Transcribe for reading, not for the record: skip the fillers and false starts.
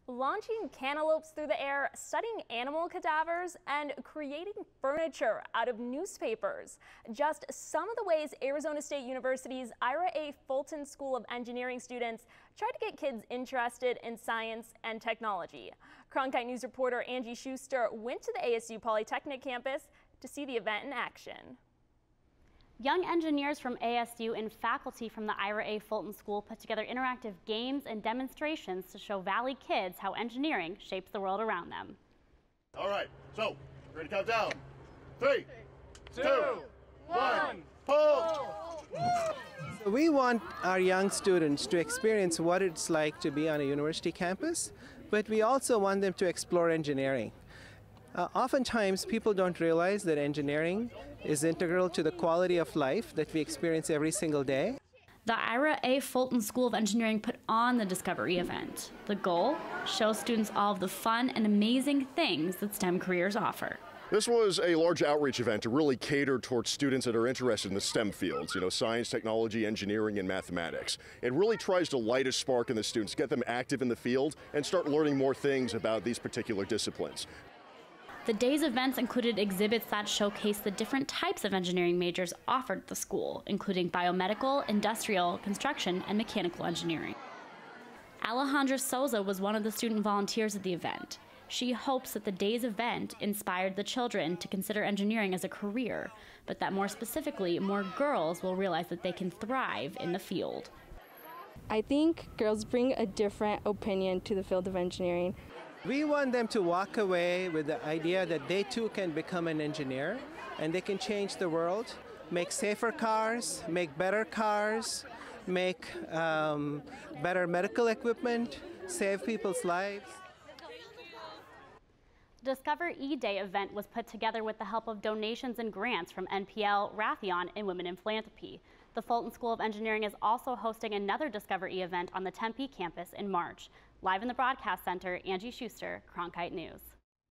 Launching cantaloupes through the air, studying animal cadavers, and creating furniture out of newspapers. Just some of the ways Arizona State University's Ira A. Fulton School of Engineering students tried to get kids interested in science and technology. Cronkite News reporter Angie Schuster went to the ASU Polytechnic campus to see the event in action. Young engineers from ASU and faculty from the Ira A. Fulton School put together interactive games and demonstrations to show Valley kids how engineering shapes the world around them. All right, so ready to count down. 3, 2, 1, pull! We want our young students to experience what it's like to be on a university campus, but we also want them to explore engineering. Oftentimes, people don't realize that engineering is integral to the quality of life that we experience every single day. The Ira A. Fulton School of Engineering put on the Discovery event. The goal? Show students all of the fun and amazing things that STEM careers offer. This was a large outreach event to really cater towards students that are interested in the STEM fields, science, technology, engineering, and mathematics. It really tries to light a spark in the students, get them active in the field, and start learning more things about these particular disciplines. The day's events included exhibits that showcased the different types of engineering majors offered at the school, including biomedical, industrial, construction, and mechanical engineering. Alejandra Souza was one of the student volunteers at the event. She hopes that the day's event inspired the children to consider engineering as a career, but that more specifically, more girls will realize that they can thrive in the field. I think girls bring a different opinion to the field of engineering. We want them to walk away with the idea that they too can become an engineer and they can change the world, make safer cars, make better cars, make better medical equipment, save people's lives. The Discover E-Day event was put together with the help of donations and grants from NPL, Raytheon, and Women in Philanthropy. The Fulton School of Engineering is also hosting another Discover E event on the Tempe campus in March. Live in the Broadcast Center, Angie Schuster, Cronkite News.